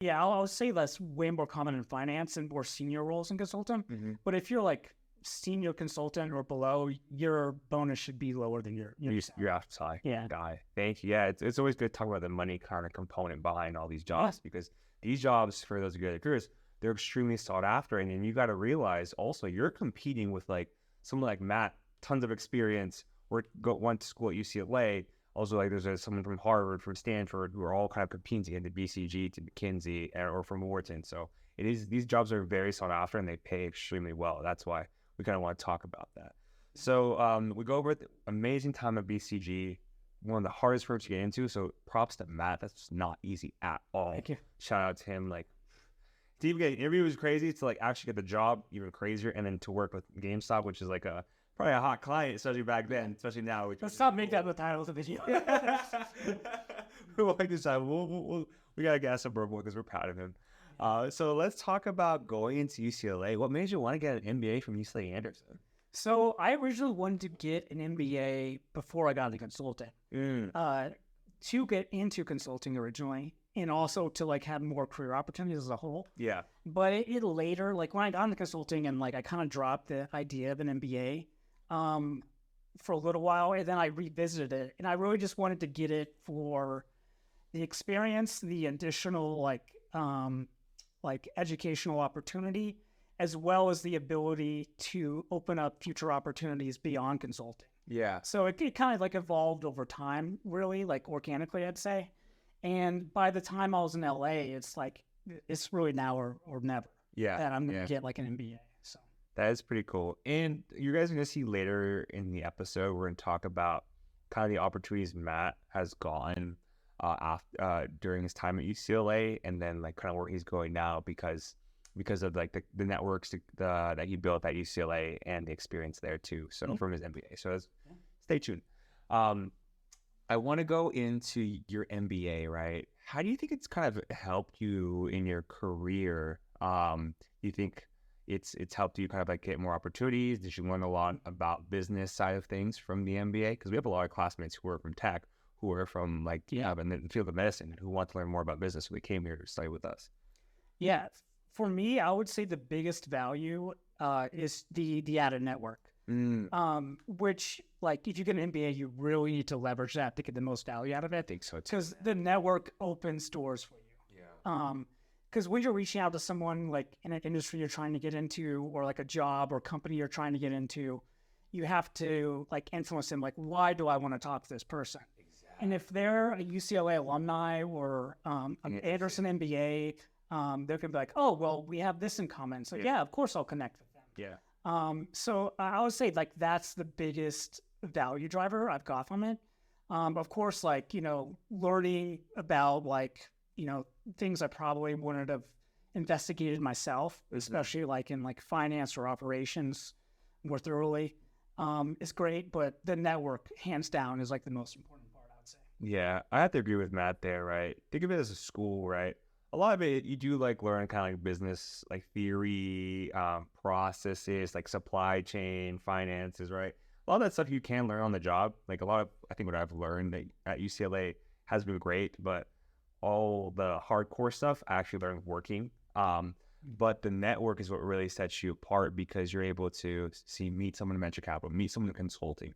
Yeah, I'll say that's way more common in finance and more senior roles in consultant. But if you're like senior consultant or below, your bonus should be lower than your salary. You're outside Yeah. guy. Thank you. Yeah, it's always good to talk about the money kind of component behind all these jobs because these jobs, for those good careers, they're extremely sought after. And then you got to realize also you're competing with like someone like Matt, tons of experience, went to school at UCLA. Also, like there's someone from Harvard, from Stanford, who are all kind of competing to get into BCG, to McKinsey, or from Wharton. So these jobs are very sought after and they pay extremely well. That's why we kind of want to talk about that. So we go over the amazing time at BCG, one of the hardest firms to get into. So props to Matt. That's just not easy at all. Thank you. Shout out to him. Like to even get an interview was crazy. To like actually get the job even crazier, and then to work with GameStop, which is like probably a hot client, especially back then, especially now. Let's not make that the title of the video. We'll like this time. We gotta get some purple because we're proud of him. So let's talk about going into UCLA. What made you want to get an MBA from UCLA Anderson? So I originally wanted to get an MBA before I got into consulting. To get into consulting originally, and also to like have more career opportunities as a whole. Yeah. But it later, like when I got into consulting and like I kind of dropped the idea of an MBA for a little while, and then I revisited it, and I really just wanted to get it for the experience, the additional like educational opportunity, as well as the ability to open up future opportunities beyond consulting. Yeah. So it kind of like evolved over time, really, like organically, I'd say. And by the time I was in LA, it's like, it's really now or never. Yeah. That I'm going to get like an MBA. So that is pretty cool. And you guys are going to see later in the episode, we're going to talk about kind of the opportunities Matt has gotten during his time at UCLA, and then like kind of where he's going now because of like the networks that he built at UCLA and the experience there too. So from his MBA. So stay tuned. I want to go into your MBA, right? How do you think it's kind of helped you in your career? Do you think it's helped you kind of like get more opportunities? Did you learn a lot about business side of things from the MBA? Because we have a lot of classmates who are from tech, who are from like in the field of medicine, who want to learn more about business. So they came here to study with us. Yeah, for me, I would say the biggest value is the added network. Which, like, if you get an MBA, you really need to leverage that to get the most value out of it. I think so too. Because the network opens doors for you. Yeah. Because when you're reaching out to someone like in an industry you're trying to get into, or like a job or company you're trying to get into, you have to like influence them. Like, why do I want to talk to this person? Exactly. And if they're a UCLA alumni or an Anderson MBA, they're gonna be like, oh, well, we have this in common. So yeah, of course I'll connect with them. Yeah. So I would say like that's the biggest value driver I've got from it. Of course, like, learning about like, things I probably wouldn't have investigated myself, especially like in like finance or operations more thoroughly, is great. But the network, hands down, is like the most important part, I would say. Yeah, I have to agree with Matt there, right? Think of it as a school, right? A lot of it, you do like learn kind of like business, like theory, processes, like supply chain, finances, right? A lot of that stuff you can learn on the job. Like I think what I've learned at UCLA has been great, but all the hardcore stuff I actually learned working. But the network is what really sets you apart because you're able to meet someone in venture capital, meet someone in consulting,